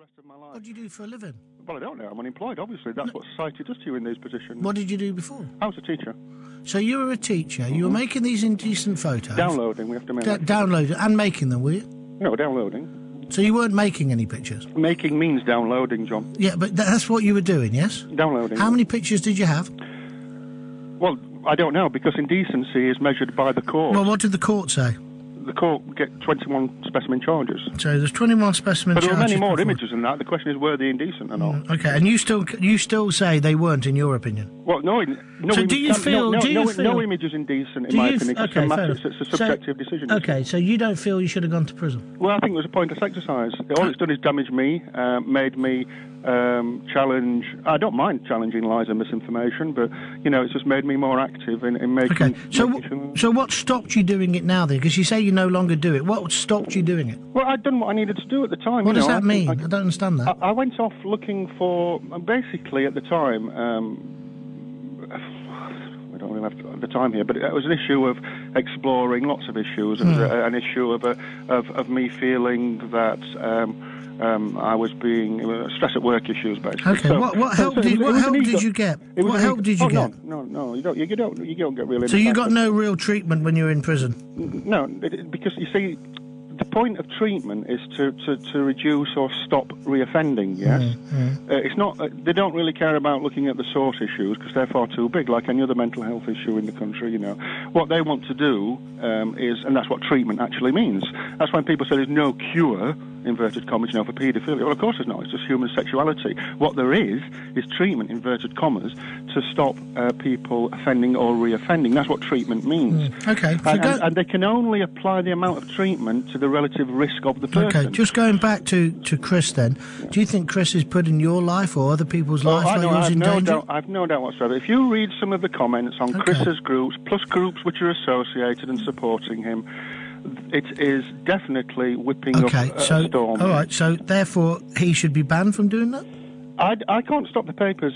rest of my life. What do you do for a living? Well, I don't know. I'm unemployed, obviously. That's what society does to you in these positions. What did you do before? I was a teacher. So you were a teacher. You were making these indecent photos. Downloading, we have to make downloading and making them, were you? No, downloading. So you weren't making any pictures? Making means downloading, John. Yeah, but that's what you were doing, yes? Downloading. How many pictures did you have? Well, I don't know, because indecency is measured by the court. Well, what did the court say? The court get 21 specimen charges. So there's 21 specimen charges. But there were many more images than that. The question is, were they indecent or not? Okay, and you still say they weren't, in your opinion? Well, no. So do you feel? No image is indecent, in my opinion. It's a subjective decision. Okay, so you don't feel you should have gone to prison? Well, I think it was a pointless exercise. All it's done is damage me, made me challenge. I don't mind challenging lies and misinformation, but it's just made me more active in making. Okay, so what stopped you doing it now then? Because you say you no longer do it. What stopped you doing it? Well, I'd done what I needed to do at the time. What does that mean? I don't understand that. I went off looking for, basically at the time. We don't really have the time here, but it was an issue of exploring lots of issues. It was an issue of me feeling that. I was being stress at work issues, basically. Okay. So, what help did you get? What help did you get? No. You don't get real. So you got no real treatment when you were in prison? No, because you see, the point of treatment is to reduce or stop reoffending. Yes, it's not. They don't really care about looking at the source issues because they're far too big, like any other mental health issue in the country. What they want to do is, and that's what treatment actually means. That's when people say there's no cure, inverted commas, for paedophilia. Well, of course there's not. It's just human sexuality. What there is treatment, inverted commas, to stop people offending or reoffending. That's what treatment means. Okay. And they can only apply the amount of treatment to the relative risk of the person. Okay, just going back to Chris then, do you think Chris is putting your life or other people's lives like yours in danger? I have no doubt whatsoever. If you read some of the comments on Chris's groups, plus groups which are associated and supporting him, it is definitely whipping up a storm. All right, so therefore he should be banned from doing that? I can't stop the papers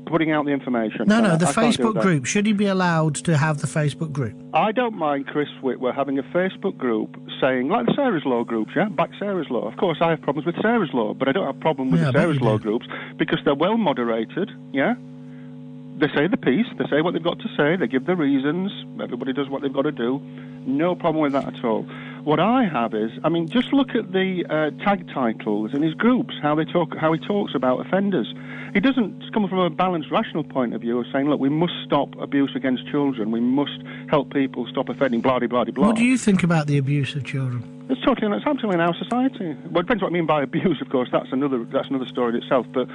putting out the information. No, the Facebook group. Should he be allowed to have the Facebook group? I don't mind Chris Whitwer having a Facebook group saying, like the Sarah's Law groups, back Sarah's Law. Of course, I have problems with Sarah's Law, but I don't have a problem with the Sarah's Law groups because they're well moderated, They say the piece, they say what they've got to say, they give the reasons, everybody does what they've got to do. No problem with that at all. What I have is, just look at the tag titles in his groups, how he talks about offenders. He doesn't come from a balanced, rational point of view of saying, look, we must stop abuse against children, we must help people stop offending, blah-de-blah-de-blah. What do you think about the abuse of children? It's absolutely in our society. Well, it depends what I mean by abuse, of course. That's another story in itself. But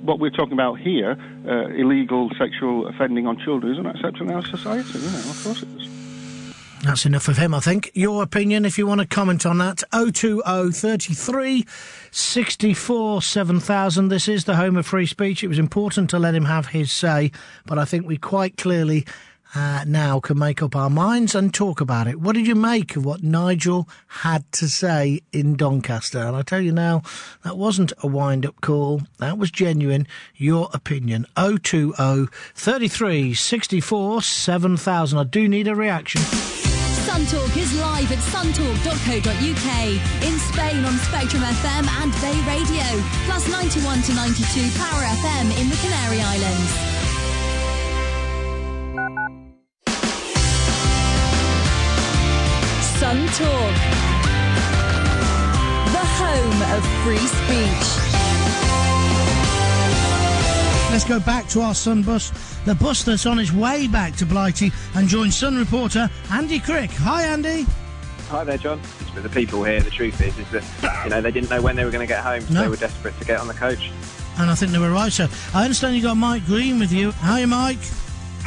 what we're talking about here, illegal sexual offending on children, isn't accepted in our society. Of course it is. That's enough of him, I think. Your opinion, if you want to comment on that, 020 33 64 7000. This is the home of free speech. It was important to let him have his say, but I think we quite clearly now can make up our minds and talk about it. What did you make of what Nigel had to say in Doncaster? And I tell you now, that wasn't a wind-up call. That was genuine. Your opinion. 020 33 64 7000. I do need a reaction. Sun Talk is live at suntalk.co.uk, in Spain on Spectrum FM and Bay Radio, plus 91 to 92 Power FM in the Canary Islands. Sun Talk, the home of free speech. Let's go back to our Sun bus, the bus that's on its way back to Blighty, and join Sun reporter Andy Crick. Hi, Andy. Hi there, John. With the people here, the truth is that they didn't know when they were going to get home, so they were desperate to get on the coach. And I think they were right, so I understand you got Mike Green with you. Hi, Mike.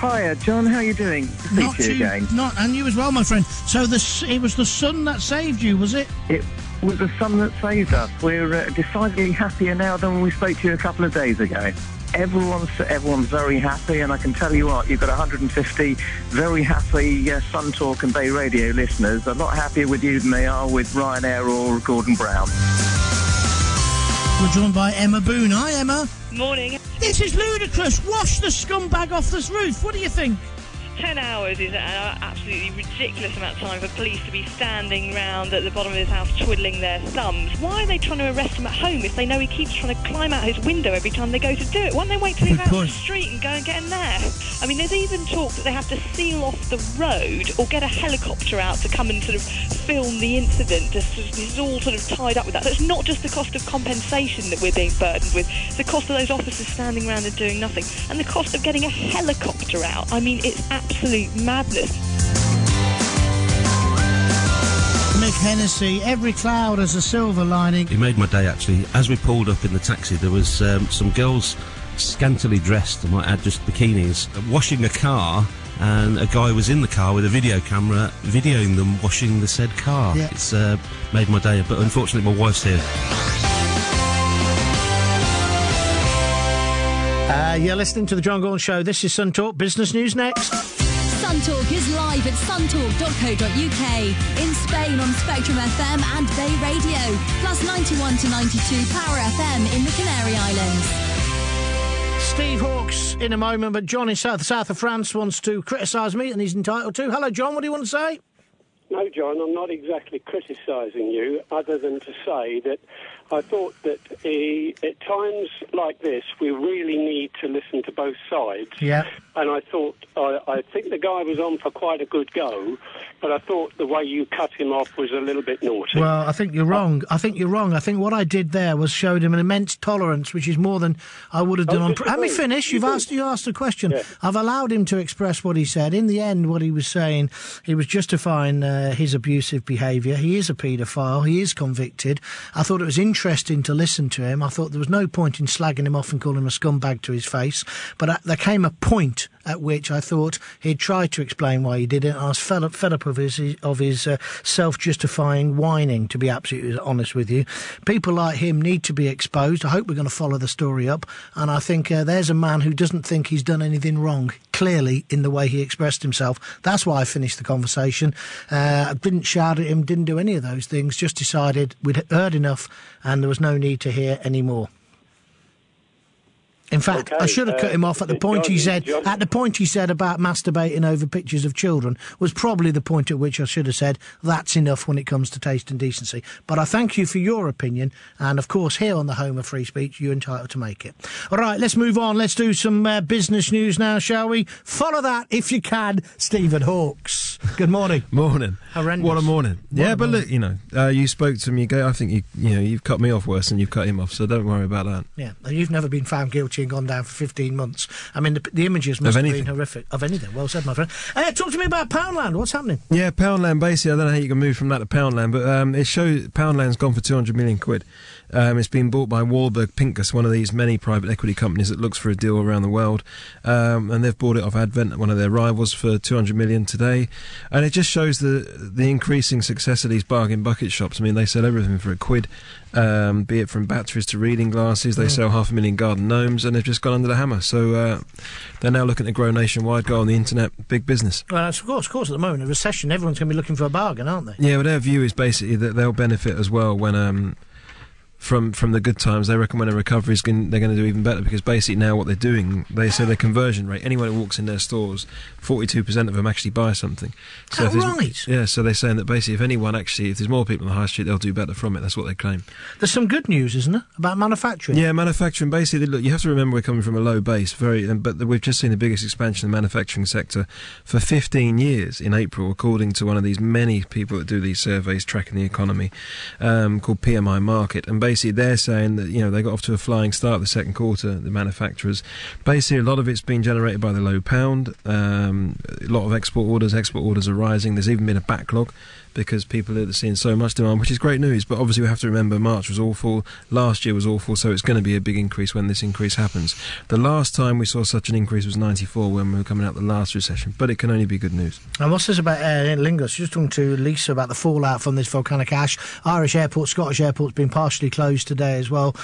Hiya, John. How are you doing? Not you again. And you as well, my friend. So it was the sun that saved you, was it? It was the sun that saved us. We're decidedly happier now than when we spoke to you a couple of days ago. Everyone's very happy, and I can tell you what, you've got 150 very happy Sun Talk and Bay Radio listeners. A lot happier with you than they are with Ryanair or Gordon Brown. We're joined by Emma Boone. Hi, Emma. Morning. This is ludicrous. Wash the scumbag off this roof. What do you think? 10 hours is an absolutely ridiculous amount of time for police to be standing round at the bottom of his house twiddling their thumbs. Why are they trying to arrest him at home if they know he keeps trying to climb out his window every time they go to do it? Why don't they wait till he's out on the street and go and get him there? I mean, there's even talk that they have to seal off the road or get a helicopter out to come and sort of film the incident. This is all sort of tied up with that. So it's not just the cost of compensation that we're being burdened with. It's the cost of those officers standing around and doing nothing. And the cost of getting a helicopter out. I mean, it's absolute madness. Mick Hennessy, every cloud has a silver lining. He made my day, actually. As we pulled up in the taxi, there was some girls scantily dressed, I might add just bikinis, washing a car, and a guy was in the car with a video camera videoing them washing the said car. Yeah. It's made my day, but unfortunately my wife's here. You're listening to the John Gaunt Show. This is Sun Talk. Business news next. Sun Talk is live at suntalk.co.uk, in Spain on Spectrum FM and Bay Radio, plus 91 to 92 Power FM in the Canary Islands. Steve Hawkes in a moment, but John in south of France wants to criticise me, and he's entitled to. Hello, John, what do you want to say? No, John, I'm not exactly criticising you, other than to say that I thought that at times like this, we really need to listen to both sides. Yeah. And I thought, I think the guy was on for quite a good go, but I thought the way you cut him off was a little bit naughty. Well, I think you're wrong. I think what I did there was showed him an immense tolerance, which is more than I would have done on... Let me finish. You asked a question. Yeah. I've allowed him to express what he said. In the end, what he was saying, he was justifying his abusive behaviour. He is a paedophile. He is convicted. I thought it was interesting to listen to him. I thought there was no point in slagging him off and calling him a scumbag to his face. But there came a point at which I thought he'd tried to explain why he did it. I was fed up of his self-justifying whining, to be absolutely honest with you. People like him need to be exposed. I hope we're going to follow the story up. And I think there's a man who doesn't think he's done anything wrong, clearly, in the way he expressed himself. That's why I finished the conversation. I didn't shout at him, didn't do any of those things, just decided we'd heard enough and there was no need to hear any more. In fact, I should have cut him off at the point he said. At the point he said about masturbating over pictures of children was probably the point at which I should have said that's enough when it comes to taste and decency. But I thank you for your opinion, and of course, here on the home of free speech, you're entitled to make it. All right, let's move on. Let's do some business news now, shall we? Follow that if you can, Stephen Hawkes. Good morning. Morning. Horrendous. What a morning. But look, you spoke to me. I think you've cut me off worse than you've cut him off, so don't worry about that. Yeah, you've never been found guilty and gone down for 15 months. I mean, the images must have been horrific. Of anything. Well said, my friend. Talk to me about Poundland. What's happening? Yeah, Poundland, basically, I don't know how you can move from that to Poundland, but it shows Poundland's gone for 200 million quid. It's been bought by Warburg Pincus, one of these many private equity companies that looks for a deal around the world. And they've bought it off Advent, one of their rivals, for 200 million today. And it just shows the increasing success of these bargain bucket shops. I mean, they sell everything for £1, be it from batteries to reading glasses. They sell 500,000 garden gnomes, and they've just gone under the hammer. So they're now looking to grow nationwide, go on the internet, big business. Well, of course, at the moment, a recession, everyone's going to be looking for a bargain, aren't they? Yeah, well, their view is basically that they'll benefit as well when... From the good times. They reckon when a recovery is they're going to do even better, because basically now what they're doing, they say their conversion rate, anyone who walks in their stores, 42% of them actually buy something. So right? Yeah, so they're saying that basically if there's more people on the high street, they'll do better from it. That's what they claim. There's some good news, isn't there, about manufacturing? Yeah, manufacturing. Basically, look, you have to remember we're coming from a low base, but we've just seen the biggest expansion in the manufacturing sector for 15 years in April, according to one of these many people that do these surveys tracking the economy, called PMI Market. And basically they're saying that they got off to a flying start the second quarter, the manufacturers. Basically a lot of it's been generated by the low pound, a lot of export orders are rising. There's even been a backlog because people are seeing so much demand, which is great news. But obviously we have to remember March was awful, last year was awful, so it's going to be a big increase when this increase happens. The last time we saw such an increase was 94, when we were coming out the last recession, but it can only be good news. And what's this about Aer Lingus? Just talking to Lisa about the fallout from this volcanic ash. Irish airport, Scottish airport's been partially closed today as well.